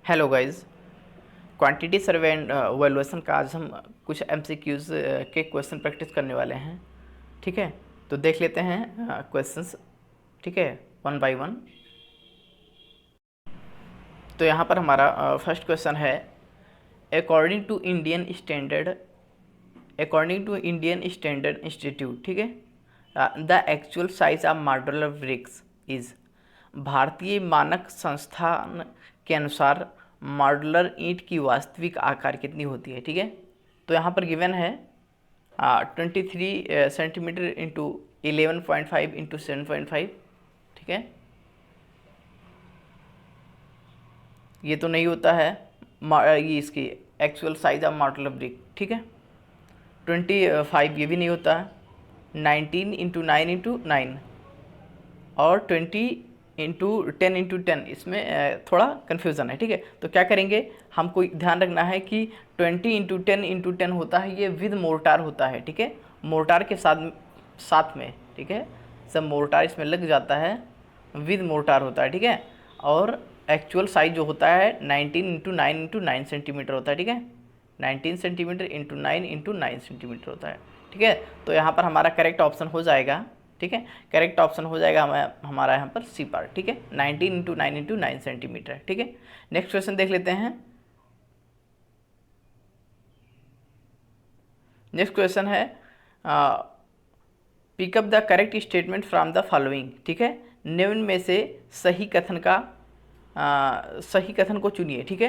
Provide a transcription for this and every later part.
Hello guys. Quantity survey and valuation का आज हम कुछ एमसीक्यूज के क्वेश्चन प्रैक्टिस करने वाले हैं। ठीक है, तो देख लेते हैं क्वेश्चंस। ठीक है, वन बाय वन। तो यहाँ पर हमारा फर्स्ट क्वेश्चन है, according to Indian standard institute, ठीक है, the actual size of modular bricks is. भारतीय मानक संस्थान के अनुसार मॉड्यूलर ईंट की वास्तविक आकार कितनी होती है। ठीक है, तो यहाँ पर गिवन है 23 सेंटीमीटर इंटू 11.5 इंटू 7.5। ठीक है, ये तो नहीं होता है ये इसकी actual size of modular brick. ठीक है, 25 ये भी नहीं होता है, 19 इंटू 9 इंटू 9 और 20 इंटू 10 इंटू 10, इसमें थोड़ा कन्फ्यूज़न है। ठीक है, तो क्या करेंगे, हमको ध्यान रखना है कि 20 इंटू 10 इंटू 10 होता है, ये विद मोर्टार होता है। ठीक है, मोर्टार के साथ में, ठीक है, सब मोर्टार इसमें लग जाता है, विद मोर्टार होता है। ठीक है, और एक्चुअल साइज जो होता है 19 इंटू 9 इंटू 9 सेंटीमीटर होता है। ठीक है, 19 सेंटीमीटर इंटू 9 इंटू 9 सेंटीमीटर होता है। ठीक है, तो यहाँ पर हमारा करेक्ट ऑप्शन हो जाएगा। ठीक है, करेक्ट ऑप्शन हो जाएगा हमारा यहाँ पर सी पार्ट। ठीक है, 19 इंटू 9 इंटू 9 सेंटीमीटर। ठीक है, नेक्स्ट क्वेश्चन देख लेते हैं। नेक्स्ट क्वेश्चन है, pick up the correct statement from the following. ठीक है, निम्न में से सही कथन को चुनिए। ठीक है,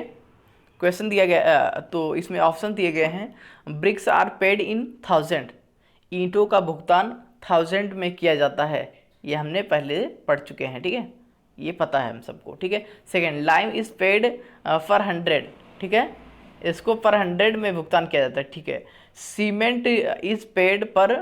क्वेश्चन दिया गया तो इसमें ऑप्शन दिए गए हैं, ब्रिक्स आर पेड इन 1000, ईंटों का भुगतान 1000 में किया जाता है, ये हमने पहले पढ़ चुके हैं। ठीक है, ये पता है हम सबको। ठीक है, सेकेंड, लाइम इज़ पेड पर 100, ठीक है, इसको पर 100 में भुगतान किया जाता है। ठीक है, सीमेंट इज़ पेड पर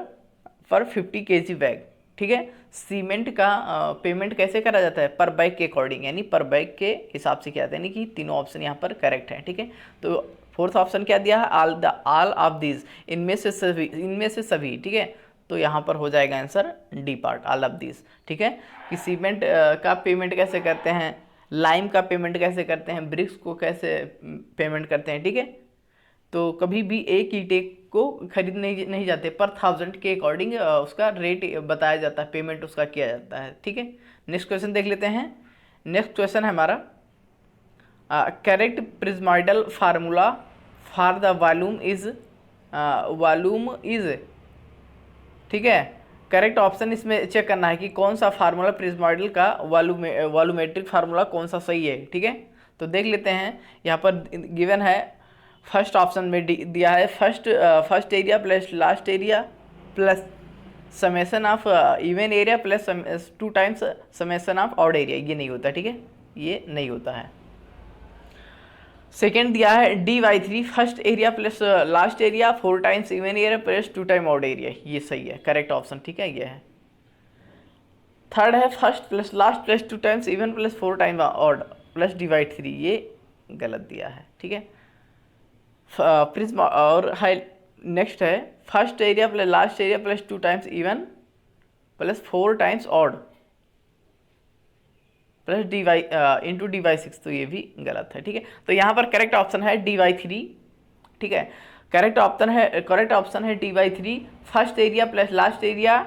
50 kg बैग। ठीक है, सीमेंट का पेमेंट कैसे करा जाता है, पर बैग के अकॉर्डिंग, यानी पर बैग के हिसाब से किया जाता है, यानी कि तीनों ऑप्शन यहाँ पर करेक्ट हैं। ठीक है, तो फोर्थ ऑप्शन क्या दिया है, ऑल ऑफ दीज, इनमें से सभी। ठीक है, तो यहाँ पर हो जाएगा answer D part, all of these. ठीक है, कि सीमेंट का पेमेंट कैसे करते हैं, लाइम का पेमेंट कैसे करते हैं, ब्रिक्स को कैसे पेमेंट करते हैं। ठीक है, तो कभी भी एक ईंटे को खरीदने नहीं जाते, पर 1000 के अकॉर्डिंग उसका रेट बताया जाता है, पेमेंट उसका किया जाता है। ठीक है, नेक्स्ट क्वेश्चन देख लेते हैं। नेक्स्ट क्वेश्चन है हमारा, correct prismoidal formula for the volume is. ठीक है, करेक्ट ऑप्शन इसमें चेक करना है कि कौन सा फार्मूला प्रिज्मॉइडल का वॉल्यूमेट्रिक फार्मूला कौन सा सही है। ठीक है, तो देख लेते हैं, यहाँ पर गिवन है, फर्स्ट ऑप्शन में दिया है, first area plus last area plus summation of even area plus 2 times summation of odd area, ये नहीं होता। ठीक है, ये नहीं होता है। सेकेंड दिया है dy3 first area plus last area 4 times even area plus 2 time odd area, ये सही है, करेक्ट ऑप्शन। ठीक है, ये है। थर्ड है first plus last plus 2 times even plus 4 time odd plus dy3, ये गलत दिया है। ठीक है, प्रिज्म और हाई। नेक्स्ट है first area plus last area plus 2 times even plus 4 times odd plus into dy6, तो ये भी गलत है। ठीक है, तो यहाँ पर करेक्ट ऑप्शन है dy3। ठीक है, करेक्ट ऑप्शन है dy3 first area plus last area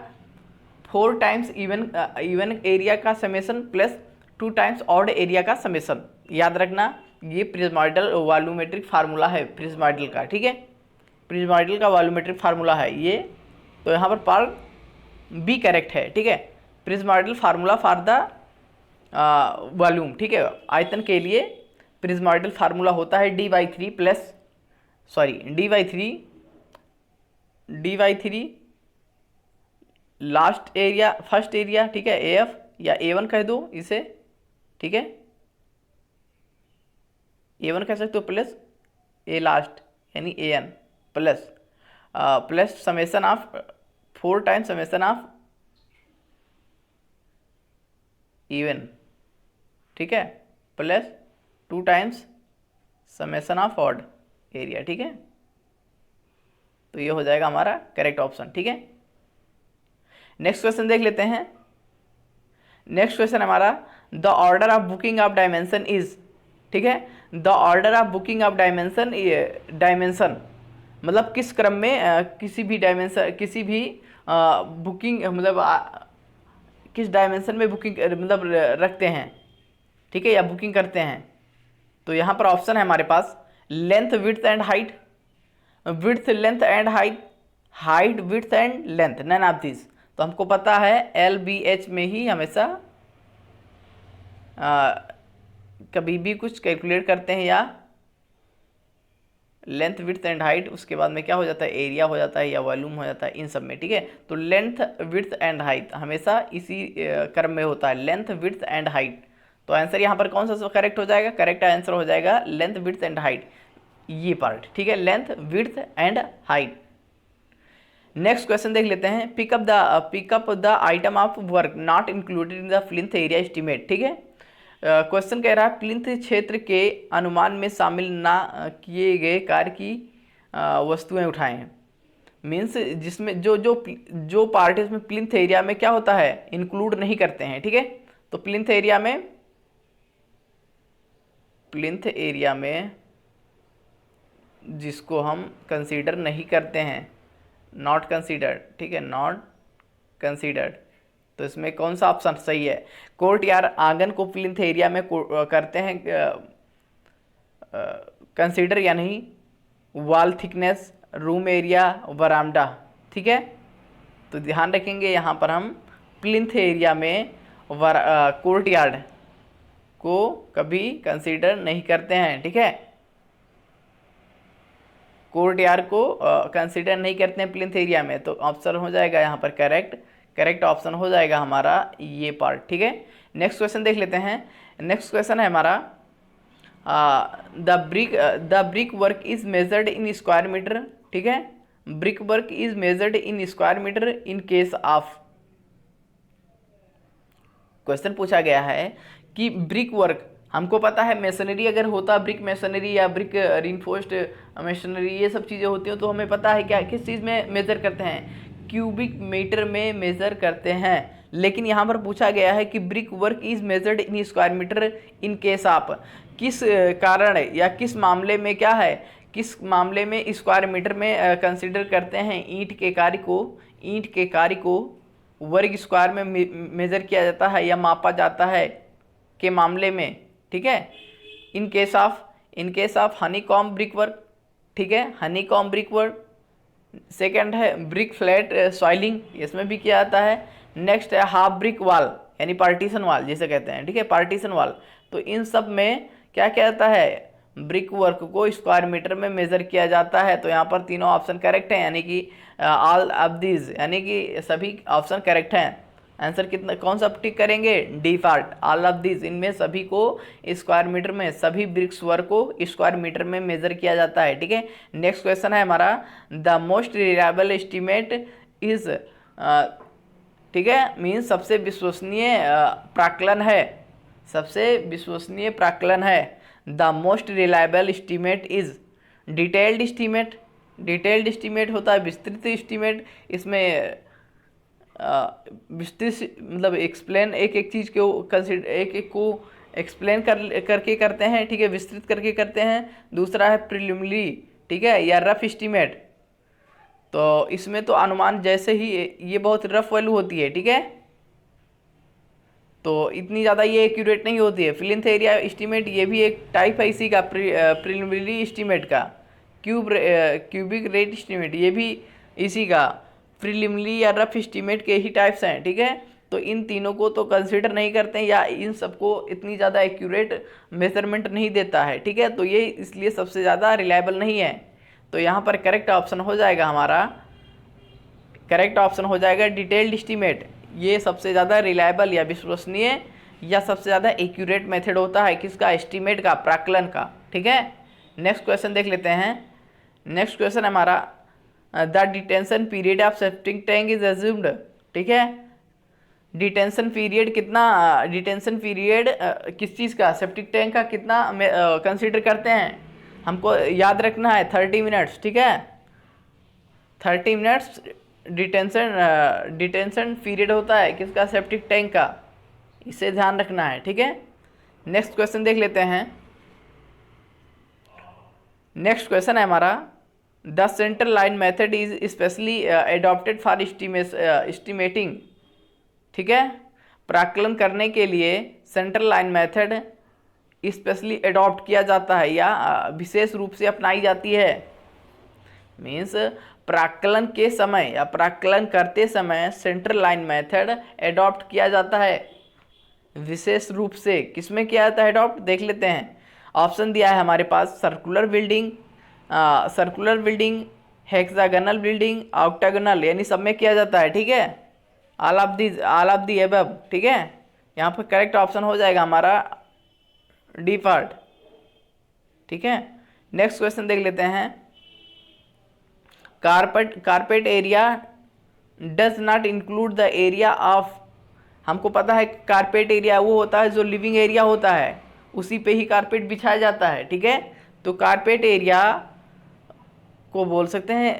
4 times even area का summation plus 2 times odd area का समेसन। याद रखना, ये प्रिज्मॉइडल वॉल्यूमेट्रिक फार्मूला है प्रिज्मॉइडल का। ठीक है, प्रिज्मॉइडल का वॉल्यूमेट्रिक फार्मूला है ये, तो यहाँ पर पार्ट बी करेक्ट है। ठीक है, प्रिज्मॉइडल फार्मूला फॉर द वॉल्यूम। ठीक है, आयतन के लिए प्रिज्मॉइडल फार्मूला होता है dy3 last area first area, ठीक है, AF या A1 कह दो इसे। ठीक है, A1 कह सकते हो, प्लस A लास्ट यानी AN plus summation of 4 times summation of even. ठीक है, plus 2 times summation of odd area. ठीक है, तो ये हो जाएगा हमारा करेक्ट ऑप्शन। ठीक है, नेक्स्ट क्वेश्चन देख लेते हैं। नेक्स्ट क्वेश्चन हमारा, the order of booking of dimension is. ठीक है, the order of booking of dimension मतलब किस क्रम में किसी भी डायमेंशन किसी भी बुकिंग मतलब किस डायमेंशन में बुकिंग मतलब रखते हैं, ठीक है, या बुकिंग करते हैं। तो यहाँ पर ऑप्शन है हमारे पास length width and height, width length and height, height width and length, none of this. तो हमको पता है LBH में ही हमेशा कभी भी कुछ कैलकुलेट करते हैं या लेंथ विड्थ एंड हाइट, उसके बाद में क्या हो जाता है, एरिया हो जाता है या वॉल्यूम हो जाता है, इन सब में, ठीक है। तो लेंथ विड्थ एंड हाइट हमेशा इसी क्रम में होता है, लेंथ विड्थ एंड हाइट। तो आंसर यहाँ पर कौन सा करेक्ट हो जाएगा, करेक्ट आंसर हो जाएगा लेंथ विड्थ एंड हाइट, ये पार्ट, ठीक है, length width and height. Next question देख लेते हैं, pick up the item of work not included in the plinth area estimate, ठीक है। क्वेश्चन कह रहा है प्लिंथ क्षेत्र के अनुमान में शामिल ना किए गए कार्य की वस्तुएं उठाएं। मीन्स जिसमें जो पार्ट है उसमें प्लिंथ एरिया में क्या होता है, इंक्लूड नहीं करते हैं, ठीक है। तो प्लिंथ एरिया में जिसको हम कंसीडर नहीं करते हैं, नॉट कंसीडर्ड, ठीक है, नॉट कंसीडर्ड, तो इसमें कौन सा ऑप्शन सही है। कोर्ट यार्ड आंगन को प्लिंथ एरिया में करते हैं कंसीडर या नहीं, वॉल थिकनेस, रूम एरिया, वरामडा, ठीक है। तो ध्यान रखेंगे यहाँ पर हम प्लिंथ एरिया में कोर्ट यार्ड को कभी कंसीडर नहीं करते हैं, ठीक है। कोर्ट यार्ड को कंसीडर नहीं करते हैं प्लिंथ एरिया में, तो ऑप्शन हो जाएगा यहाँ पर करेक्ट ऑप्शन हो जाएगा हमारा ये पार्ट, ठीक है। नेक्स्ट क्वेश्चन देख लेते हैं। नेक्स्ट क्वेश्चन है हमारा the brick work is measured in square metre, ठीक है। Brick work is measured in square metre in case of, question पूछा गया है कि ब्रिक वर्क, हमको पता है मेसनरी अगर होता, ब्रिक मेसनरी या ब्रिक रिइंफोर्स्ड मेसनरी, ये सब चीज़ें होती हैं, तो हमें पता है क्या किस चीज़ में मेज़र करते हैं, क्यूबिक मीटर में मेज़र करते हैं। लेकिन यहाँ पर पूछा गया है कि brick work is measured in square metre in case of, किस कारण या किस मामले में क्या है, किस मामले में स्क्वायर मीटर में कंसिडर करते हैं ईंट के कार्य को वर्ग स्क्वायर में मेज़र किया जाता है या मापा जाता है के मामले में, ठीक है। इन case of honey com brick work, ठीक है, Honey com brick work. Second है ब्रिक फ्लैट सॉइलिंग, इसमें भी किया जाता है। नेक्स्ट है हाफ ब्रिक वॉल यानी पार्टीशन वॉल जिसे कहते हैं, ठीक है, पार्टीशन वॉल। तो इन सब में क्या किया जाता है, ब्रिक वर्क को स्क्वायर मीटर में मेज़र किया जाता है। तो यहाँ पर तीनों ऑप्शन करेक्ट हैं, यानी कि ऑल ऑफ दीज, यानी कि सभी ऑप्शन करेक्ट हैं। आंसर कितना कौन सा टिक करेंगे, D part, all of this, इनमें सभी को स्क्वायर मीटर में, सभी ब्रिक्स वर्क को स्क्वायर मीटर में मेजर किया जाता है, ठीक है। नेक्स्ट क्वेश्चन है हमारा the most reliable estimate is, ठीक है, मीन्स सबसे विश्वसनीय प्राकलन है, सबसे विश्वसनीय प्राकलन है। The most reliable estimate is detailed estimate, detailed estimate होता है विस्तृत एस्टीमेट, इसमें विस्तृत मतलब एक्सप्लेन एक एक चीज़ को कंसिडर एक एक को एक्सप्लेन करके करते हैं, ठीक है, विस्तृत करके करते हैं। दूसरा है प्रिलिमिनरी, ठीक है, या रफ एस्टीमेट, तो इसमें तो अनुमान जैसे ही ये बहुत रफ वैल्यू होती है, ठीक है, तो इतनी ज़्यादा ये एक्यूरेट नहीं होती है। प्लिंथ एरिया एस्टीमेट ये भी एक टाइप है इसी का, प्रिलिमिनरी एस्टीमेट का। क्यूबिक रेट एस्टीमेट ये भी इसी का, प्रिलिमिनरी या रफ एस्टीमेट के ही टाइप्स हैं, ठीक है। तो इन तीनों को तो कंसिडर नहीं करते हैं या इन सबको इतनी ज़्यादा एक्यूरेट मेजरमेंट नहीं देता है, ठीक है, तो ये इसलिए सबसे ज़्यादा रिलायबल नहीं है। तो यहाँ पर करेक्ट ऑप्शन हो जाएगा हमारा, करेक्ट ऑप्शन हो जाएगा डिटेल्ड एस्टीमेट। ये सबसे ज़्यादा रिलायबल या विश्वसनीय या सबसे ज़्यादा एक्यूरेट मेथड होता है किसका, एस्टीमेट का, प्राकलन का, ठीक है। नेक्स्ट क्वेश्चन देख लेते हैं। नेक्स्ट क्वेश्चन हमारा the detention period of septic tank is assumed, ठीक है। डिटेंशन पीरियड कितना, डिटेंशन पीरियड किस चीज़ का, सेप्टिक टैंक का कितना कंसीडर करते हैं, हमको याद रखना है 30 मिनट्स, ठीक है, 30 मिनट्स डिटेंशन पीरियड होता है किसका, सेप्टिक टैंक का, इसे ध्यान रखना है, ठीक है। नेक्स्ट क्वेश्चन देख लेते हैं। नेक्स्ट क्वेश्चन है हमारा, the central line method is specially adopted for estimating. ठीक है, प्राकलन करने के लिए central line method specially adopt किया जाता है या विशेष रूप से अपनाई जाती है। मीन्स प्राकलन के समय या प्राकलन करते समय सेंट्रल लाइन मेथड एडॉप्ट किया जाता है विशेष रूप से। किसमें किया जाता है एडॉप्ट, देख लेते हैं। ऑप्शन दिया है हमारे पास, circular building, hexagonal building, octagonal, यानी सब में किया जाता है। ठीक है, ऑल ऑफ दी अबव। ठीक है, यहाँ पर करेक्ट ऑप्शन हो जाएगा हमारा डी पार्ट। ठीक है, नेक्स्ट क्वेश्चन देख लेते हैं। Carpet area does not include the area of. हमको पता है कारपेट एरिया वो होता है जो लिविंग एरिया होता है, उसी पे ही कारपेट बिछाया जाता है। ठीक है, तो कारपेट एरिया को बोल सकते हैं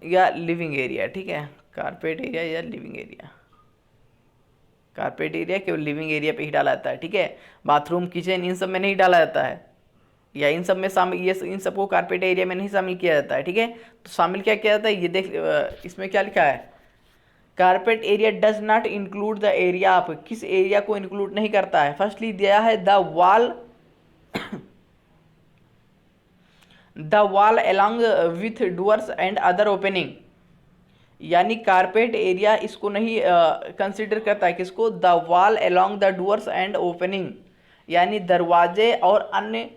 या लिविंग एरिया। ठीक है, कारपेट एरिया या लिविंग एरिया। कारपेट एरिया केवल लिविंग एरिया पे ही डाला जाता है। ठीक है, बाथरूम, किचन, इन सब में नहीं डाला जाता है, या इन सब में शामिल, ये इन सबको कारपेट एरिया में नहीं शामिल किया जाता है। ठीक है, तो शामिल क्या किया जाता है, ये देख, इसमें क्या लिखा है, carpet area does not include the area of. किस एरिया को इंक्लूड नहीं करता है। फर्स्टली दिया है the wall along with doors and other opening, यानी कारपेट एरिया इसको नहीं कंसिडर करता है। किसको, the wall along the doors and opening, यानी दरवाजे और अन्य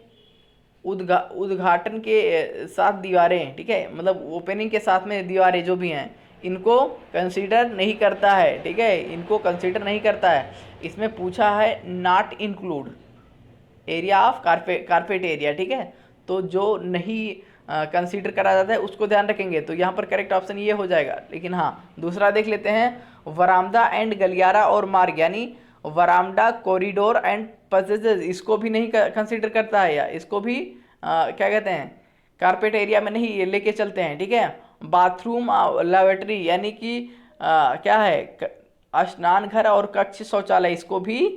उद्घाटन के साथ दीवारें। ठीक है, मतलब ओपनिंग के साथ में दीवारें जो भी हैं, इनको कंसीडर नहीं करता है। ठीक है, इनको कंसीडर नहीं करता है। इसमें पूछा है not include area of carpet area. ठीक है, तो जो नहीं कंसीडर करा जाता है उसको ध्यान रखेंगे, तो यहाँ पर करेक्ट ऑप्शन ये हो जाएगा। लेकिन हाँ, दूसरा देख लेते हैं, वरामदा एंड गलियारा और मार्ग, यानी वरामदा, कॉरिडोर एंड पैसेजेस, इसको भी नहीं कंसीडर करता है, या इसको भी क्या कहते हैं, कारपेट एरिया में नहीं लेके चलते हैं। ठीक है, बाथरूम, लैबोरेटरी, यानी कि क्या है, स्नान घर और कक्ष शौचालय, इसको भी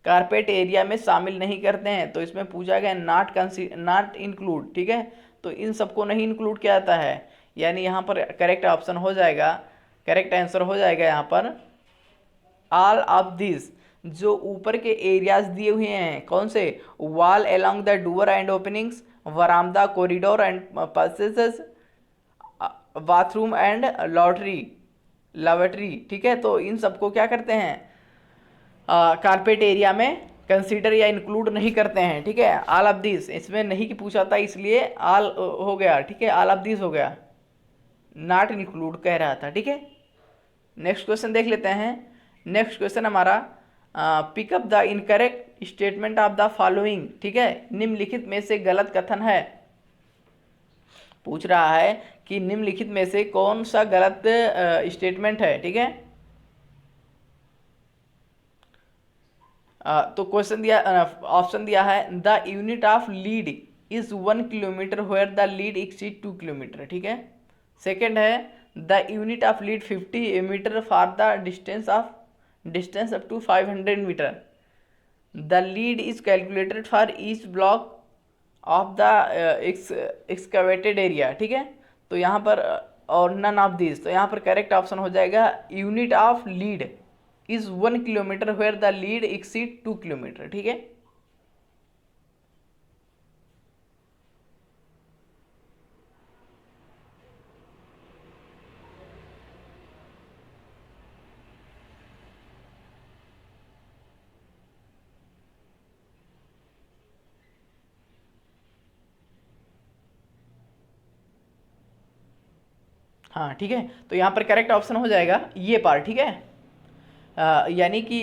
कारपेट एरिया में शामिल नहीं करते हैं। तो इसमें पूछा गया नॉट इंक्लूड। ठीक है, तो इन सबको नहीं इंक्लूड किया जाता है, यानी यहाँ पर करेक्ट ऑप्शन हो जाएगा, करेक्ट आंसर हो जाएगा यहाँ पर ऑल ऑफ दिस। जो ऊपर के एरियाज दिए हुए हैं, कौन से, wall along the door and openings, वरामदा, corridor and passages, bathroom and laboratory. ठीक है, तो इन सबको क्या करते हैं, कारपेट एरिया में कंसीडर या इंक्लूड नहीं करते हैं। ठीक है, ऑल ऑफ दिस, इसमें नहीं कि पूछा था इसलिए ऑल हो गया। ठीक है, ऑल ऑफ दिस हो गया, नॉट इंक्लूड कह रहा था। ठीक है, नेक्स्ट क्वेश्चन देख लेते हैं। नेक्स्ट क्वेश्चन हमारा, pick up the incorrect statement of the following. ठीक है, निम्नलिखित में से गलत कथन है। पूछ रहा है कि निम्नलिखित में से कौन सा गलत स्टेटमेंट है। ठीक है, तो क्वेश्चन दिया, ऑप्शन दिया है, the unit of lead is 1 kilometre where the lead exceed 2 kilometre. ठीक है, सेकेंड है, the unit of lead 50 metre for the distance up to 500 metre. The lead is calculated for each block of the excavated area. ठीक है, तो यहाँ पर और none of this, तो यहाँ पर करेक्ट ऑप्शन हो जाएगा unit of lead is 1 kilometre where the lead exceed 2 kilometre. ठीक है, हाँ ठीक है, तो यहाँ पर करेक्ट ऑप्शन हो जाएगा ये पार्ट। ठीक है, यानी कि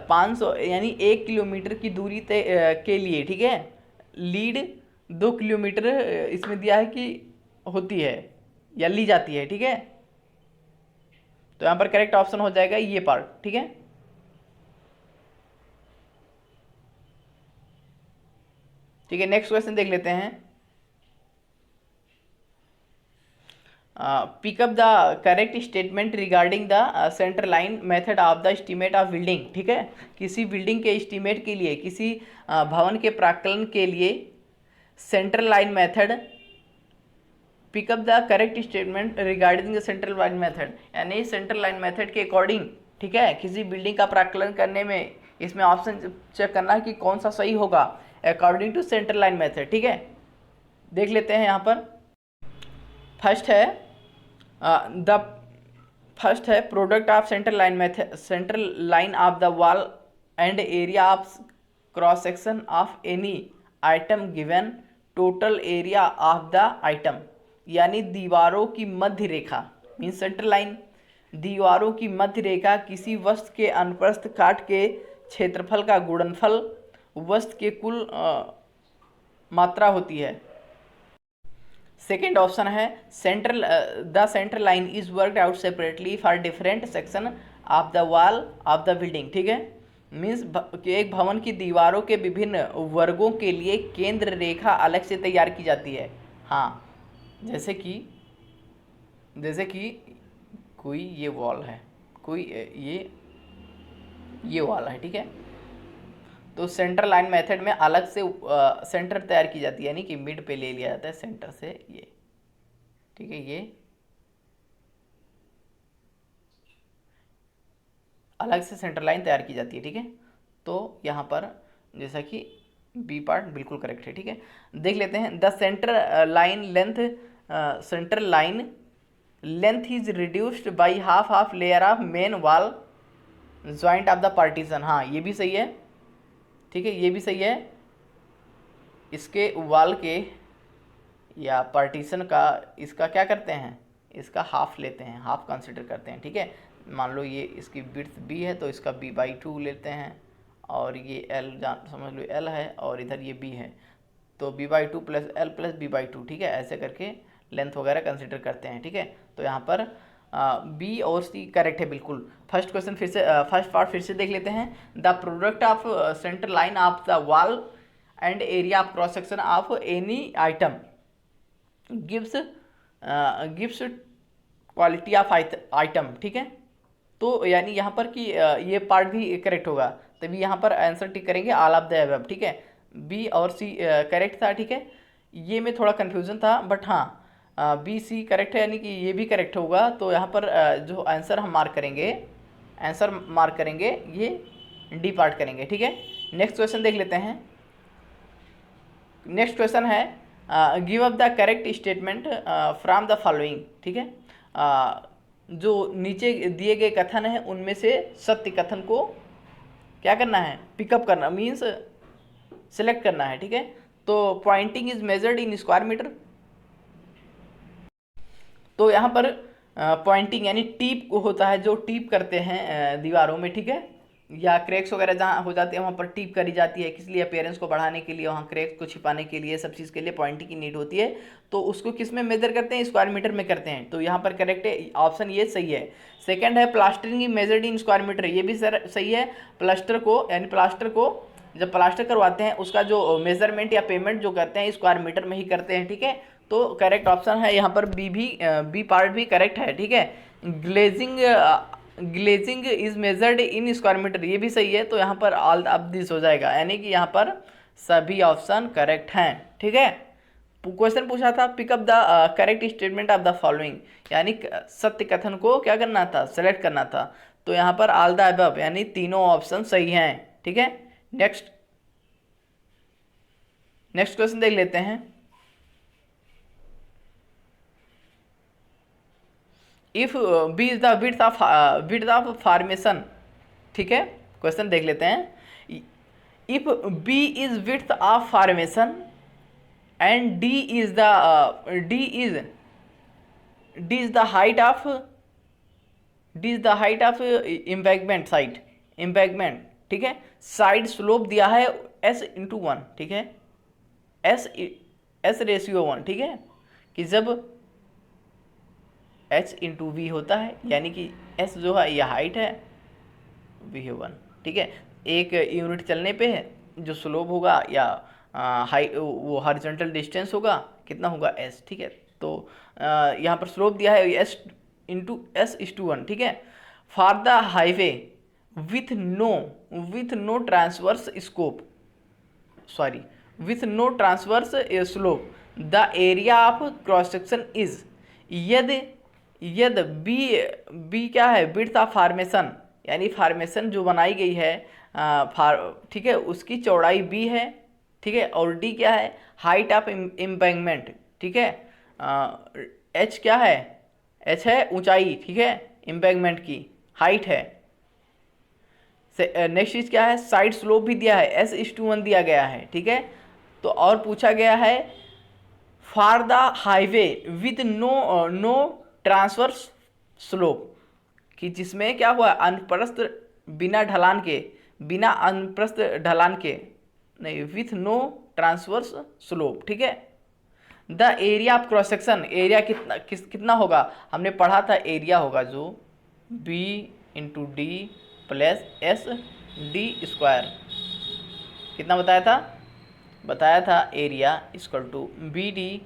500, यानी 1 किलोमीटर की दूरी के लिए, ठीक है, लीड 2 किलोमीटर इसमें दिया है कि होती है या ली जाती है। ठीक है, तो यहाँ पर करेक्ट ऑप्शन हो जाएगा ये पार्ट। ठीक है, ठीक है, नेक्स्ट क्वेश्चन देख लेते हैं। Pick up the correct statement regarding the centre line method of the estimate of building. ठीक है, किसी बिल्डिंग के एस्टीमेट के लिए, किसी भवन के प्राक्कलन के लिए central line method pick up the correct statement regarding the central line method, यानी सेंट्रल लाइन मेथड के अकॉर्डिंग, ठीक है, किसी बिल्डिंग का प्राकलन करने में इसमें ऑप्शन चेक करना है कि कौन सा सही होगा according to central line method, ठीक है। देख लेते हैं यहाँ पर। फर्स्ट है product of central line method, central line of the wall and area of cross section of any item given total area of the item, यानी दीवारों की मध्य रेखा मीन सेंट्रल लाइन, दीवारों की मध्य रेखा किसी वस्तु के अनुप्रस्थ काट के क्षेत्रफल का गुणनफल वस्तु के कुल मात्रा होती है। सेकेंड ऑप्शन है the central line is worked out separately for different section of the wall of the building, ठीक है, मीन्स एक भवन की दीवारों के विभिन्न वर्गों के लिए केंद्र रेखा अलग से तैयार की जाती है। हाँ, जैसे कि कोई ये वॉल है, कोई ये वॉल है, ठीक है, तो सेंट्रल लाइन मेथड में अलग से सेंटर तैयार की जाती है, यानी कि मिड पे ले लिया जाता है सेंटर से ये, ठीक है, ये अलग से सेंटर लाइन तैयार की जाती है, ठीक है। तो यहाँ पर जैसा कि बी पार्ट बिल्कुल करेक्ट है, ठीक है। देख लेते हैं the centre line length is reduced by half layer of main wall joint of the partition. हाँ, ये भी सही है, ठीक है, ये भी सही है। इसके वॉल के या पार्टीशन का इसका क्या करते हैं, इसका हाफ लेते हैं, हाफ कंसिडर करते हैं, ठीक है। मान लो ये इसकी विड्थ बी है तो इसका b/2 लेते हैं, और ये l समझ लो l है और इधर ये b है, तो b/2 plus l plus b/2, ठीक है, ऐसे करके लेंथ वगैरह कंसिडर करते हैं, ठीक है। तो यहाँ पर बी और सी करेक्ट है बिल्कुल। फर्स्ट क्वेश्चन फिर से, फर्स्ट पार्ट फिर से देख लेते हैं। The product of centre line of the wall and area of cross section of any item gives quality of item, ठीक है। तो यानी यहाँ पर कि ये पार्ट भी करेक्ट होगा, तभी यहाँ पर आंसर टिक करेंगे ऑल ऑफ द अबव, ठीक है। बी और सी करेक्ट था, ठीक है। ये में थोड़ा कन्फ्यूजन था, बट हाँ बी सी करेक्ट है, यानी कि ये भी करेक्ट होगा। तो यहाँ पर जो आंसर हम मार्क करेंगे ये डी पार्ट करेंगे, ठीक है। नेक्स्ट क्वेश्चन देख लेते हैं। नेक्स्ट क्वेश्चन है give up the correct statement from the following, ठीक है। जो नीचे दिए गए कथन हैं उनमें से सत्य कथन को क्या करना है, पिकअप करना, मीन्स सिलेक्ट करना है, ठीक है। तो pointing is measured in square metre, तो यहाँ पर पॉइंटिंग यानी टीप होता है, जो टीप करते हैं दीवारों में, ठीक है, या क्रैक्स वगैरह जहाँ हो जाते हैं वहाँ पर टीप करी जाती है, किस लिए, अपीयरेंस को बढ़ाने के लिए, वहाँ क्रैक्स को छिपाने के लिए, सब चीज़ के लिए पॉइंटिंग की नीड होती है। तो उसको किस में मेजर करते हैं, स्क्वायर मीटर में करते हैं। तो यहाँ पर करेक्ट है, ऑप्शन ये सही है। सेकंड है plastering measured in square metre, ये भी सही है। प्लास्टर को जब प्लास्टर करवाते हैं उसका जो मेजरमेंट या पेमेंट जो करते हैं स्क्वायर मीटर में ही करते हैं, ठीक है। तो करेक्ट ऑप्शन है यहाँ पर बी पार्ट भी करेक्ट है, ठीक है। Glazing is measured in square metre, ये भी सही है। तो यहाँ पर ऑल ऑफ दिस हो जाएगा, यानी कि यहाँ पर सभी ऑप्शन करेक्ट हैं, ठीक है। क्वेश्चन पूछा था pick up the correct statement of the following, यानी सत्य कथन को क्या करना था, सेलेक्ट करना था। तो यहाँ पर ऑल द अबव यानी तीनों ऑप्शन सही हैं, ठीक है। नेक्स्ट क्वेश्चन देख लेते हैं। If B is the width of formation, ठीक है, क्वेश्चन देख लेते हैं। If B is width of formation and D is the height of embankment side, ठीक है, साइड स्लोप दिया है s/1, ठीक है, s/1, ठीक है, कि जब h/v होता है, यानी कि s जो है यह हाइट है, v है 1, ठीक है। एक यूनिट चलने पे है जो स्लोप होगा या वो हॉरिजॉन्टल डिस्टेंस होगा, कितना होगा s, ठीक है। तो यहाँ पर स्लोप दिया है s/1, ठीक है। For the highway with no transverse slope, the area of cross section is, यदि यदि बी क्या है, विड्थ ऑफ फार्मेशन, यानी फार्मेशन जो बनाई गई है ठीक है, उसकी चौड़ाई बी है, ठीक है, और डी क्या है, हाइट ऑफ एम्बैंकमेंट, ठीक है, एच क्या है, एच है ऊंचाई, ठीक है, एम्बैंकमेंट की हाइट है। नेक्स्ट चीज क्या है, साइड स्लोप भी दिया है, S:1 दिया गया है, ठीक है। तो और पूछा गया है for the highway with no transverse slope, कि जिसमें क्या हुआ, अनुप्रस्थ बिना ढलान के, बिना अनुप्रस्थ ढलान के, नहीं, विथ नो ट्रांसवर्स स्लोप, ठीक है। The area of cross section, area कितना होगा, हमने पढ़ा था एरिया होगा जो B into D plus S D square, कितना बताया था area equal to B D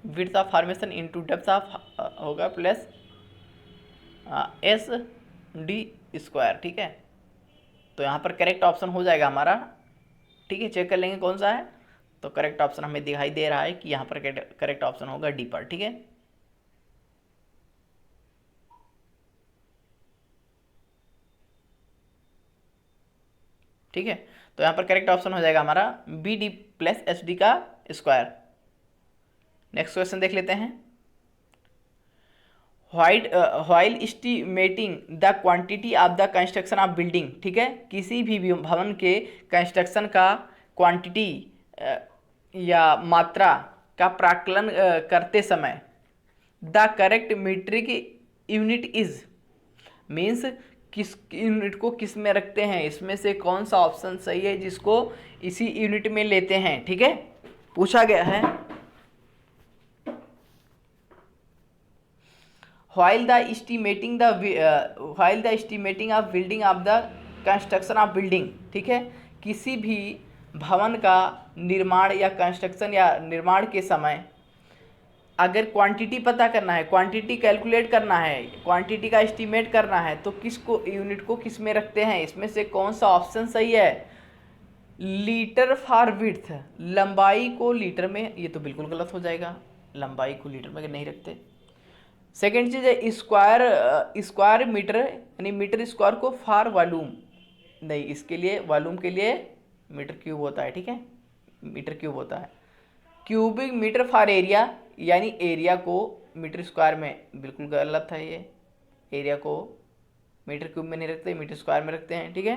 width of formation into depth of होगा प्लस एस डी स्क्वायर, ठीक है। तो यहाँ पर करेक्ट ऑप्शन हो जाएगा हमारा, ठीक है, चेक कर लेंगे कौन सा है। तो करेक्ट ऑप्शन हमें दिखाई दे रहा है कि यहाँ पर करेक्ट ऑप्शन होगा डी पर, ठीक है। ठीक है, तो यहाँ पर करेक्ट ऑप्शन हो जाएगा हमारा B D plus S D का स्क्वायर। नेक्स्ट क्वेश्चन देख लेते हैं। While estimating the quantity of the construction of building, ठीक है, किसी भी भवन के कंस्ट्रक्शन का क्वांटिटी या मात्रा का प्राकलन करते समय the correct metric unit is, means किस यूनिट को किस में रखते हैं, इसमें से कौन सा ऑप्शन सही है जिसको इसी यूनिट में लेते हैं, ठीक है, पूछा गया है। while the estimating of building of the construction of building, ठीक है, किसी भी भवन का निर्माण या कंस्ट्रक्शन या निर्माण के समय अगर क्वांटिटी पता करना है, क्वांटिटी कैलकुलेट करना है, क्वांटिटी का एस्टीमेट करना है, तो किसको यूनिट को किस में रखते हैं, इसमें से कौन सा ऑप्शन सही है, लीटर फॉर विड्थ, लंबाई को लीटर में, ये तो बिल्कुल गलत हो जाएगा, लंबाई को लीटर में नहीं रखते। सेकेंड चीज़ है स्क्वायर मीटर, यानी मीटर स्क्वायर को फॉर वॉल्यूम, नहीं, इसके लिए वॉल्यूम के लिए मीटर क्यूब होता है, ठीक है, मीटर क्यूब होता है। क्यूबिक मीटर फॉर एरिया, यानी एरिया को मीटर स्क्वायर में, बिल्कुल गलत है ये, एरिया को मीटर क्यूब में नहीं रखते, मीटर स्क्वायर में रखते हैं, ठीक है।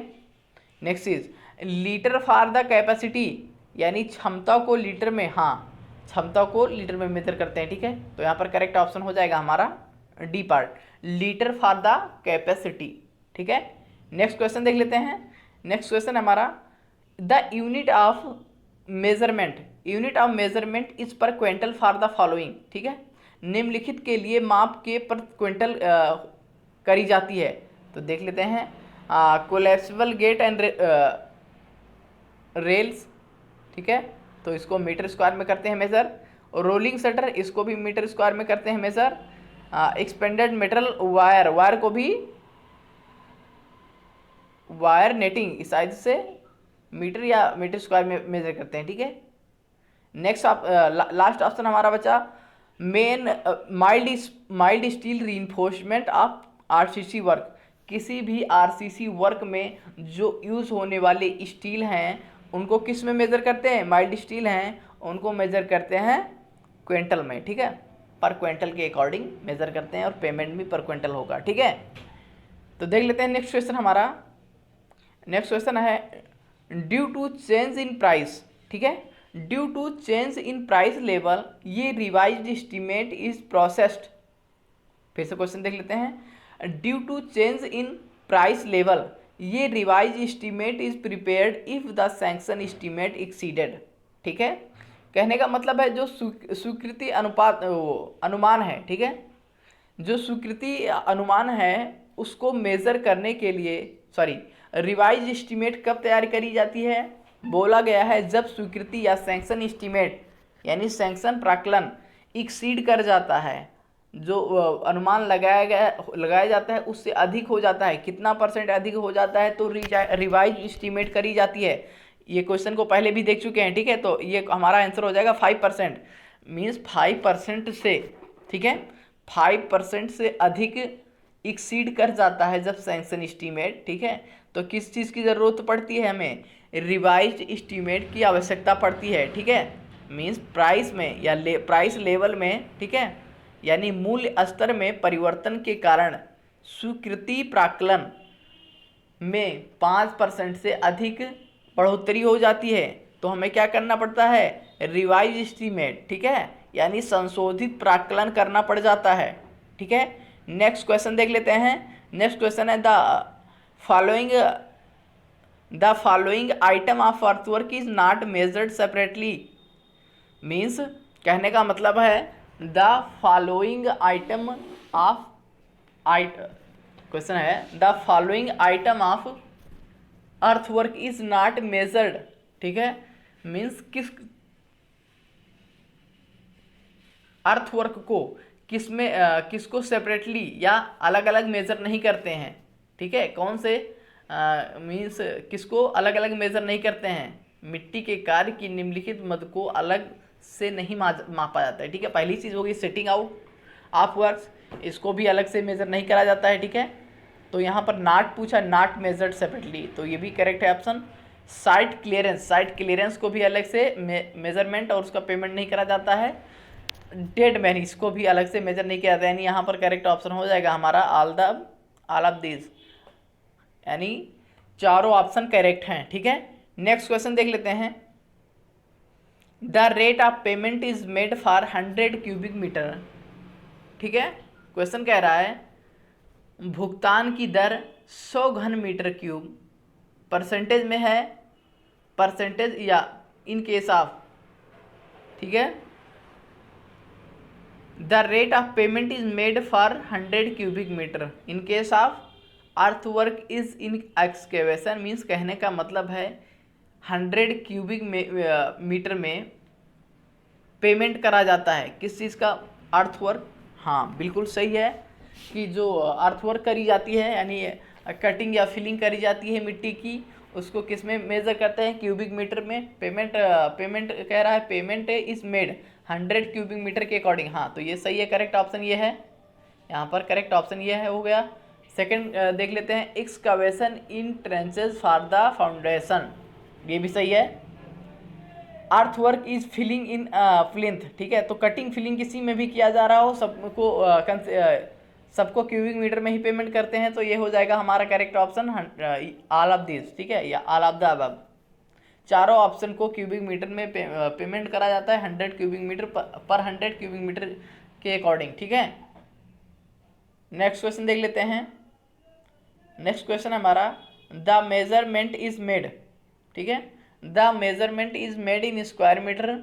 नेक्स्ट चीज लीटर फॉर द कैपेसिटी, यानी क्षमता को लीटर में, हाँ, क्षमता को लीटर में मेजर करते हैं, ठीक है। तो यहाँ पर करेक्ट ऑप्शन हो जाएगा हमारा D part, litre for the capacity, ठीक है। नेक्स्ट क्वेश्चन देख लेते हैं। नेक्स्ट क्वेश्चन हमारा the unit of measurement is पर क्विंटल फॉर द फॉलोइंग, ठीक है, निम्नलिखित के लिए माप के पर क्विंटल करी जाती है। तो देख लेते हैं, कोलैप्सिबल गेट एंड रेल्स, ठीक है, तो इसको मीटर स्क्वायर में करते हैं मेजर, और रोलिंग शटर इसको भी मीटर स्क्वायर में करते हैं मेजर, एक्सपेंडेड मेटल वायर को भी वायर नेटिंग इस साइज से मीटर या मीटर स्क्वायर में मेजर करते हैं, ठीक है। नेक्स्ट लास्ट ऑप्शन हमारा बचा main mild steel reinforcement of RCC work, किसी भी आरसीसी वर्क में जो यूज़ होने वाले स्टील हैं उनको किस में मेजर करते हैं, माइल्ड स्टील हैं उनको मेजर करते हैं क्विंटल में, ठीक है, पर क्विंटल के अकॉर्डिंग मेजर करते हैं और पेमेंट भी पर क्विंटल होगा, ठीक है। तो देख लेते हैं नेक्स्ट क्वेश्चन हमारा। नेक्स्ट क्वेश्चन है due to change in price, ठीक है, due to change in price level ये रिवाइज्ड एस्टीमेट इज प्रोसेस्ड, फिर से क्वेश्चन देख लेते हैं। Due to change in price level ये revise estimate is prepared if the sanction estimate exceeded, ठीक है, कहने का मतलब है जो स्वीकृति अनुमान है, ठीक है, जो स्वीकृति अनुमान है उसको मेजर करने के लिए, रिवाइज एस्टीमेट कब तैयार करी जाती है, बोला गया है जब स्वीकृति या सैंक्शन एस्टीमेट यानी सैंक्शन प्राकलन एक्सीड कर जाता है, जो अनुमान लगाया जाता है उससे अधिक हो जाता है, कितना परसेंट अधिक हो जाता है तो रिवाइज एस्टीमेट करी जाती है, ये क्वेश्चन को पहले भी देख चुके हैं, ठीक है। तो ये हमारा आंसर हो जाएगा 5%, मीन्स 5% से, ठीक है, 5% से अधिक एक्सीड कर जाता है जब सैंक्शन एस्टीमेट, ठीक है। तो किस चीज़ की ज़रूरत पड़ती है हमें, रिवाइज्ड एस्टीमेट की आवश्यकता पड़ती है, ठीक है। मीन्स प्राइस में या प्राइस लेवल में, ठीक है, यानी मूल्य स्तर में परिवर्तन के कारण स्वीकृति प्राक्कलन में 5% से अधिक बढ़ोतरी हो जाती है, तो हमें क्या करना पड़ता है, रिवाइज एस्टीमेट, ठीक है, यानी संशोधित प्राक्कलन करना पड़ जाता है, ठीक है। नेक्स्ट क्वेश्चन देख लेते हैं। नेक्स्ट क्वेश्चन है the following item of earthwork is not measured separately, means कहने का मतलब है the following item of question है the following item of earthwork is not measured, ठीक है, मीन्स अर्थवर्क को किसको सेपरेटली या अलग अलग मेजर नहीं करते हैं, ठीक है। कौन से मीन्स किसको अलग अलग मेजर नहीं करते हैं, मिट्टी के कार्य की निम्नलिखित मद को अलग से नहीं मापा जाता है, ठीक है। पहली चीज़ होगी सेटिंग आउट ऑफ वर्क्स, इसको भी अलग से मेजर नहीं करा जाता है, ठीक है। तो यहाँ पर नॉट पूछा, नॉट मेजर्ड सेपरेटली, तो ये भी करेक्ट है ऑप्शन। साइट क्लियरेंस को भी अलग से मेजरमेंट और उसका पेमेंट नहीं करा जाता है। डेड मैन, इसको भी अलग से मेजर नहीं किया जाता है, यानी यहाँ पर करेक्ट ऑप्शन हो जाएगा हमारा ऑल ऑफ दिस, यानी चारों ऑप्शन करेक्ट हैं, ठीक है। नेक्स्ट क्वेश्चन देख लेते हैं। The rate of payment is made for 100 cubic metre, ठीक है। क्वेश्चन कह रहा है भुगतान की दर 100 घन मीटर क्यूब परसेंटेज में है, परसेंटेज या इन केस ऑफ, ठीक है। The rate of payment is made for 100 cubic metre in case of earthwork is in excavation, means कहने का मतलब है 100 क्यूबिक मीटर में पेमेंट करा जाता है किस चीज़ का, अर्थवर्क। हाँ बिल्कुल सही है कि जो अर्थवर्क करी जाती है यानी कटिंग या फिलिंग करी जाती है मिट्टी की, उसको किस में मेज़र करते हैं, क्यूबिक मीटर में। पेमेंट कह रहा है payment is made 100 cubic metre के अकॉर्डिंग, हाँ तो ये सही है, करेक्ट ऑप्शन ये है, यहाँ पर करेक्ट ऑप्शन ये है, हो गया। सेकंड देख लेते हैं, excavation in trenches for the foundation, ये भी सही है। Earthwork is filling in plinth, ठीक है, तो कटिंग फिलिंग किसी में भी किया जा रहा हो सबको क्यूबिक मीटर में ही पेमेंट करते हैं, तो ये हो जाएगा हमारा correct option all of this, ठीक है, या ऑल ऑफ द अबव। चारों ऑप्शन को क्यूबिक मीटर में पेमेंट करा जाता है 100 क्यूबिक मीटर पर 100 क्यूबिक मीटर के अकॉर्डिंग, ठीक है। नेक्स्ट क्वेश्चन देख लेते हैं। नेक्स्ट क्वेश्चन हमारा द मेजरमेंट इज मेड, ठीक है, the measurement is made in square metre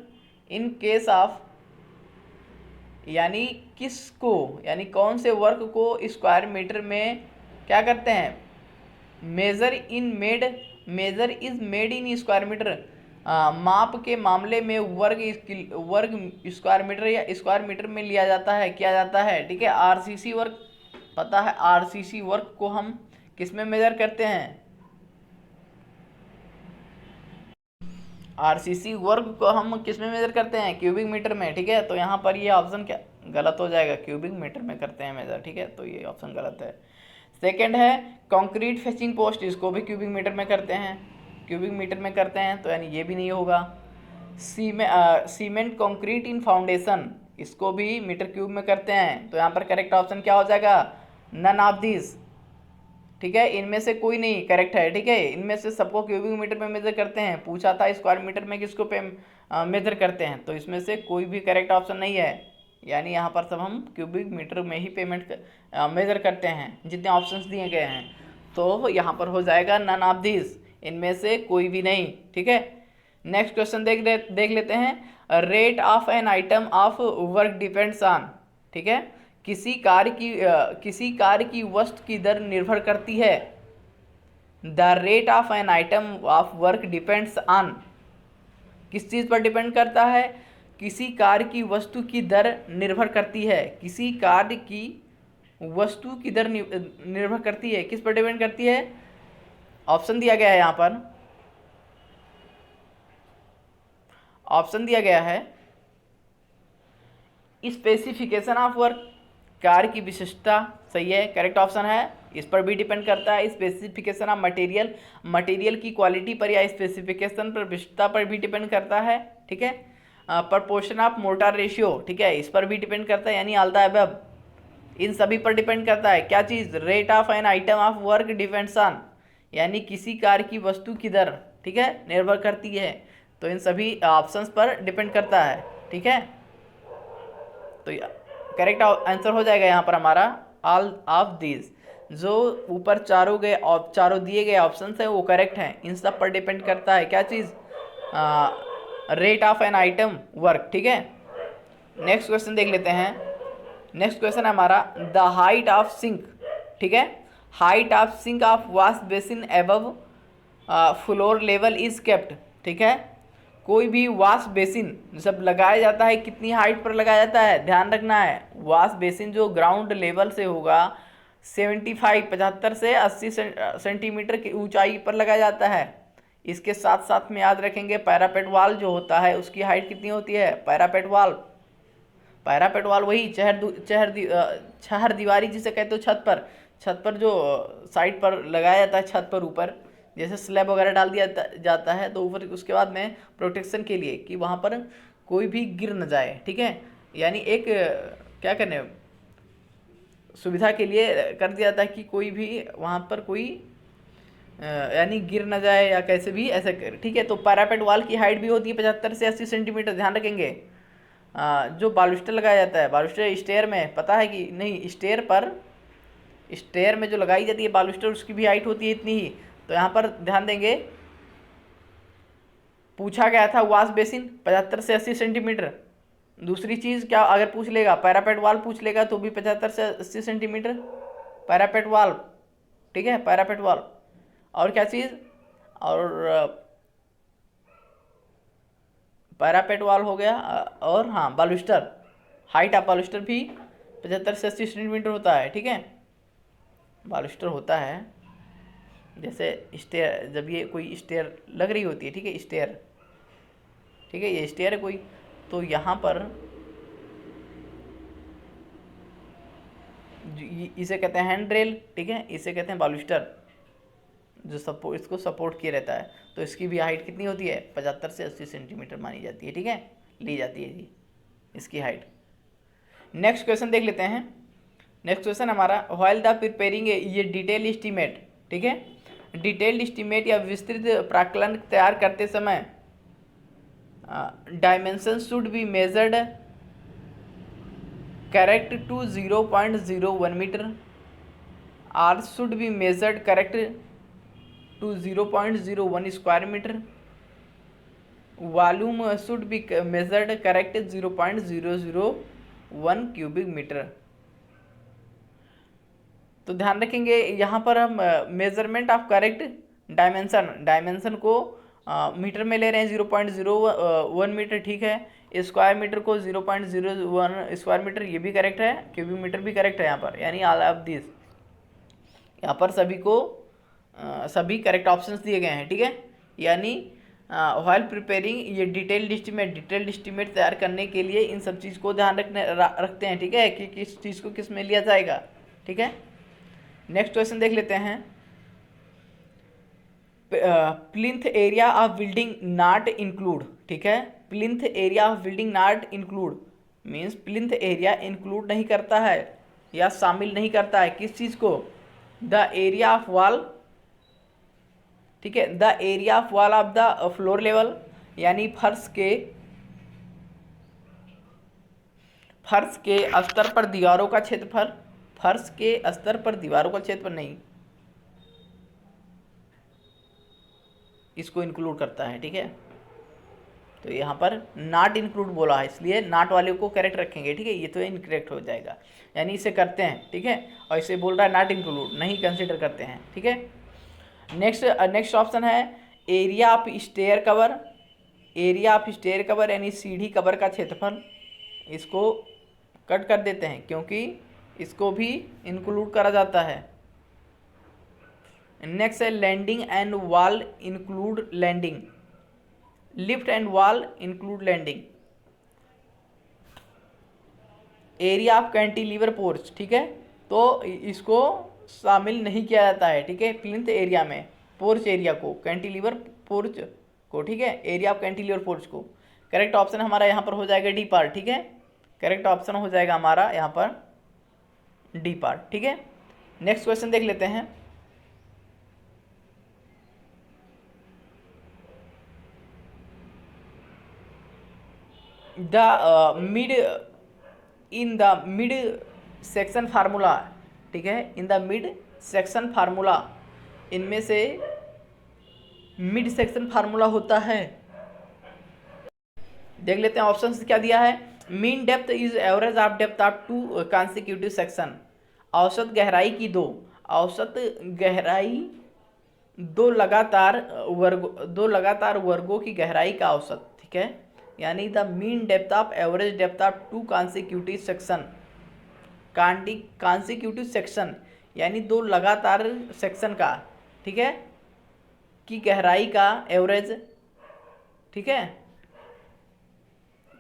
in case of, यानी किसको, यानी कौन से वर्क को स्क्वायर मीटर में क्या करते हैं, measure is made in square metre, माप के मामले में वर्ग स्क्वायर मीटर या स्क्वायर मीटर में लिया जाता है, किया जाता है, ठीक है। आरसीसी वर्क पता है, आरसीसी वर्क को हम किस में मेजर करते हैं, आरसीसी वर्ग को हम किस में मेजर करते हैं, क्यूबिक मीटर में, ठीक है। तो यहाँ पर ये ऑप्शन क्या गलत हो जाएगा, क्यूबिक मीटर में करते हैं मेजर, ठीक है, तो ये ऑप्शन गलत है। सेकंड है कंक्रीट फेसिंग पोस्ट, इसको भी क्यूबिक मीटर में करते हैं, क्यूबिक मीटर में करते हैं, तो यानी ये भी नहीं होगा। सीमेंट कंक्रीट इन फाउंडेशन, इसको भी मीटर क्यूब में करते हैं, तो यहाँ पर करेक्ट ऑप्शन क्या हो जाएगा, नन ऑफ दिस, ठीक है, इनमें से कोई नहीं करेक्ट है, ठीक है। इनमें से सबको क्यूबिक मीटर में मेजर करते हैं, पूछा था स्क्वायर मीटर में किसको मेजर करते हैं, तो इसमें से कोई भी करेक्ट ऑप्शन नहीं है, यानी यहाँ पर सब हम क्यूबिक मीटर में ही मेजर करते हैं जितने ऑप्शंस दिए गए हैं, तो यहाँ पर हो जाएगा नन ऑफ दिस, इनमें से कोई भी नहीं, ठीक है। नेक्स्ट क्वेश्चन देख लेते हैं। Rate of an item of work depends on, ठीक है, किसी कार्य की वस्तु की दर निर्भर करती है। The rate of an item of work depends on, किस चीज़ पर डिपेंड करता है, किसी कार्य की वस्तु की दर निर्भर करती है, किसी कार्य की वस्तु की दर निर्भर करती है, किस पर डिपेंड करती है, ऑप्शन दिया गया है यहाँ पर, ऑप्शन दिया गया है स्पेसिफिकेशन ऑफ वर्क, कार्य की विशिष्टता, सही है, करेक्ट ऑप्शन है। इस पर भी डिपेंड करता है। स्पेसिफिकेशन ऑफ मटेरियल, मटेरियल की क्वालिटी पर या स्पेसिफिकेशन पर, विशिष्टता पर भी डिपेंड करता है, ठीक है। प्रपोर्शन ऑफ मोटार रेशियो, ठीक है, इस पर भी डिपेंड करता है, यानी ऑल द अबव, इन सभी पर डिपेंड करता है। क्या चीज़? Rate of an item of work depends on, यानी किसी कार्य की वस्तु की दर, ठीक है, निर्भर करती है। तो इन सभी ऑप्शंस पर डिपेंड करता है, ठीक है। तो करेक्ट आंसर हो जाएगा यहाँ पर हमारा ऑल ऑफ दीज। जो ऊपर चारों गए और चारों दिए गए ऑप्शंस हैं वो करेक्ट हैं। इन सब पर डिपेंड करता है क्या चीज़? Rate of an item work, ठीक है। नेक्स्ट क्वेश्चन देख लेते हैं। नेक्स्ट क्वेश्चन है हमारा द हाइट ऑफ सिंक, ठीक है। Height of sink of wash basin above floor level is kept, ठीक है। कोई भी वॉश बेसिन जब लगाया जाता है कितनी हाइट पर लगाया जाता है? ध्यान रखना है, वॉश बेसिन जो ग्राउंड लेवल से होगा 75 से 80 सेंटीमीटर की ऊंचाई पर लगाया जाता है। इसके साथ साथ में याद रखेंगे पैरापेट वॉल जो होता है उसकी हाइट कितनी होती है? पैरापेट वॉल, पैरापेट वॉल वही चहर दीवारी जिसे कहते हो, छत पर जो साइड पर लगाया जाता है, छत पर ऊपर जैसे स्लैब वगैरह डाल दिया जाता है तो ऊपर उसके बाद में प्रोटेक्शन के लिए कि वहाँ पर कोई भी गिर न जाए, ठीक है। यानी एक क्या करने सुविधा के लिए कर दिया जाता है कि कोई भी वहाँ पर कोई यानी गिर न जाए या कैसे भी ऐसे कर, ठीक है। तो पैरापेट वॉल की हाइट भी होती है 75 से 80 सेंटीमीटर, ध्यान रखेंगे। जो बालुस्टर लगाया जाता है, बालुस्टर स्टेयर में, पता है कि नहीं? स्टेयर में जो लगाई जाती है बालुस्टर उसकी भी हाइट होती है इतनी ही। तो यहाँ पर ध्यान देंगे, पूछा गया था वॉश बेसिन 75 से 80 सेंटीमीटर। दूसरी चीज़ क्या अगर पूछ लेगा? पैरापेट वॉल पूछ लेगा तो भी 75 से 80 सेंटीमीटर पैरापेट वॉल, ठीक है, पैरापेट वॉल। और क्या चीज़? और पैरापेट वॉल हो गया, और हाँ बालुस्टर, हाइट ऑफ बालुस्टर भी 75 से 80 सेंटीमीटर होता है, ठीक है। बालुस्टर होता है जैसे स्टेयर, जब ये कोई स्टेयर लग रही होती है, ठीक है, स्टेयर, ठीक है, ये स्टेयर है कोई, तो यहाँ पर इसे कहते हैं हैंड रेल, ठीक है, इसे कहते हैं बालुस्टर, जो सपोर्ट, इसको सपोर्ट किया रहता है। तो इसकी भी हाइट कितनी होती है? 75 से 80 सेंटीमीटर मानी जाती है, ठीक है, ली जाती है जी इसकी हाइट। नेक्स्ट क्वेश्चन देख लेते हैं। नेक्स्ट क्वेश्चन हमारा व्हाइल द प्रिपेयरिंग ये डिटेल एस्टीमेट, ठीक है, डिटेल्ड एस्टीमेट या विस्तृत प्राक्कलन तैयार करते समय dimension should be measured correct to 0.01 metre, are should be measured correct to 0.01 square metre, volume should be measured correct 0.001 cubic metre. तो ध्यान रखेंगे यहाँ पर हम मेजरमेंट ऑफ करेक्ट डायमेंशन को मीटर में ले रहे हैं 0.01 मीटर, ठीक है। स्क्वायर मीटर को 0.01 स्क्वायर मीटर, ये भी करेक्ट है। क्यूबिक मीटर भी करेक्ट है यहाँ पर, यानी ऑल ऑफ दिस, यहाँ पर सभी करेक्ट ऑप्शंस दिए गए हैं, ठीक है। यानी व्हाइल प्रिपेयरिंग ये डिटेल्ड एस्टीमेट तैयार करने के लिए इन सब चीज़ को ध्यान रखते हैं, ठीक है, कि किस चीज़ को किस में लिया जाएगा, ठीक है। नेक्स्ट क्वेश्चन देख लेते हैं। Plinth area of building not include, ठीक है, plinth area of building not include means plinth area include नहीं करता है या शामिल नहीं करता है किस चीज़ को? द एरिया ऑफ वॉल, ठीक है, the area of wall of the floor level, यानी फर्श के स्तर पर दीवारों का क्षेत्रफल, फर्श के स्तर पर दीवारों का क्षेत्रफल नहीं, इसको इंक्लूड करता है, ठीक है। तो यहाँ पर नॉट इंक्लूड बोला है, इसलिए नॉट वाले को करेक्ट रखेंगे, ठीक है, ये तो इनकरेक्ट हो जाएगा, यानी इसे करते हैं, ठीक है, और इसे बोल रहा है नॉट इंक्लूड, नहीं कंसिडर करते हैं, ठीक है। नेक्स्ट ऑप्शन है area of stair cover, area of stair cover यानी सीढ़ी कवर का क्षेत्रफल, इसको कट कर देते हैं क्योंकि इसको भी इंक्लूड करा जाता है। नेक्स्ट है landing and wall include landing, lift and wall include landing, area of cantilever porch, ठीक है, तो इसको शामिल नहीं किया जाता है, ठीक है, प्लिंथ एरिया में, पोर्च एरिया को, कैंटिलीवर पोर्च को, ठीक है, एरिया ऑफ कैंटिलीवर पोर्च को। करेक्ट ऑप्शन हमारा यहाँ पर हो जाएगा डी पार्ट, ठीक है, करेक्ट ऑप्शन हो जाएगा हमारा यहाँ पर डी पार्ट, ठीक है। नेक्स्ट क्वेश्चन देख लेते हैं। The mid in the mid section formula, ठीक है, in the mid section formula, इनमें से मिड सेक्शन फार्मूला होता है, देख लेते हैं ऑप्शंस क्या दिया है। Mean depth is average of depth of to consecutive section, औसत गहराई की औसत गहराई दो लगातार वर्गों की गहराई का औसत, ठीक है, यानी the mean depth of average depth of to consecutive section, consecutive section यानी दो लगातार सेक्शन का, ठीक है, की गहराई का एवरेज, ठीक है,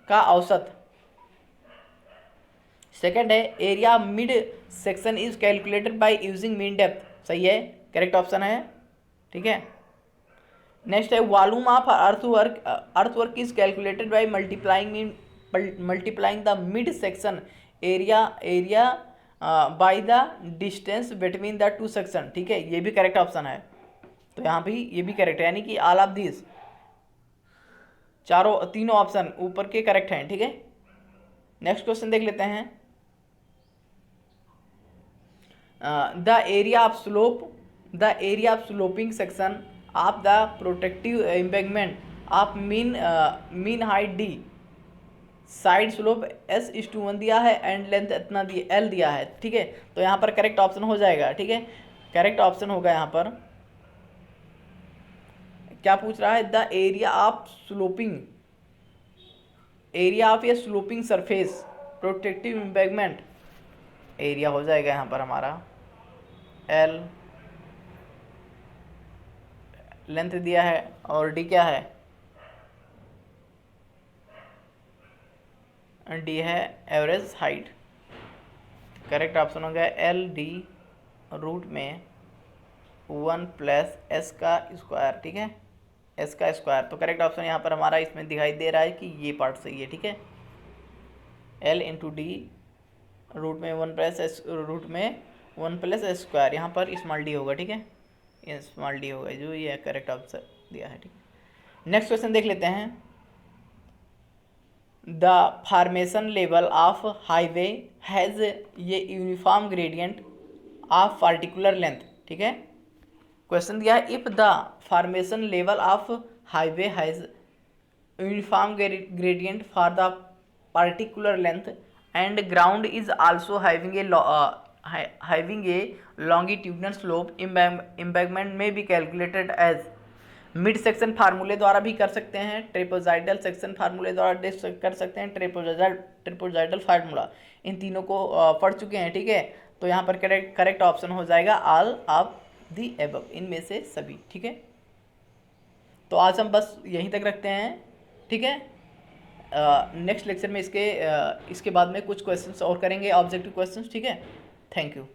का औसत। सेकंड है area mid section is calculated by using mean depth, सही है, करेक्ट ऑप्शन है, ठीक है। नेक्स्ट है volume of earthwork is calculated by multiplying the mid section area by the distance between the two section, ठीक है, ये भी करेक्ट ऑप्शन है, तो यहाँ भी ये भी करेक्ट है, यानी कि ऑल ऑफ दिस तीनों ऑप्शन ऊपर के करेक्ट हैं, ठीक है। नेक्स्ट क्वेश्चन देख लेते हैं। The area of sloping section of the protective embankment of mean height D, side slope S:1 दिया है एंड लेंथ इतना L दिया है, ठीक है, तो यहाँ पर करेक्ट ऑप्शन हो जाएगा, ठीक है, करेक्ट ऑप्शन होगा यहाँ पर, क्या पूछ रहा है, the area of A sloping surface protective embankment, area हो जाएगा यहाँ पर हमारा L, लेंथ दिया है और D क्या है, D है एवरेज हाइट, करेक्ट ऑप्शन हो गया LD रूट में 1 + S का स्क्वायर, ठीक है, S का स्क्वायर, तो करेक्ट ऑप्शन यहाँ पर हमारा इसमें दिखाई दे रहा है कि ये पार्ट सही है, ठीक है, L × D रूट में 1 + S रूट में 1 + S स्क्वायर, यहाँ पर स्मॉल d होगा, ठीक है, ये स्मॉल d होगा, जो ये करेक्ट ऑप्शन दिया है, ठीक है। नेक्स्ट क्वेश्चन देख लेते हैं। The formation level of highway has ये uniform gradient of particular length, ठीक है, क्वेश्चन दिया है if the formation level of highway has uniform gradient for the particular length and ground is also having a longitudinal slope, embankment may be calculated as mid section फार्मूले द्वारा भी कर सकते हैं, ट्रेपोजाइडल सेक्शन फार्मूले द्वारा कर सकते हैं, ट्रेपोजाइडल फार्मूला, इन तीनों को पढ़ चुके हैं, ठीक है, तो यहाँ पर करेक्ट ऑप्शन हो जाएगा ऑल ऑफ दी एबव, इनमें से सभी, ठीक है। तो आज हम बस यहीं तक रखते हैं, ठीक है, नेक्स्ट लेक्चर में इसके बाद में कुछ क्वेश्चंस और करेंगे, ऑब्जेक्टिव क्वेश्चंस, ठीक है। Thank you.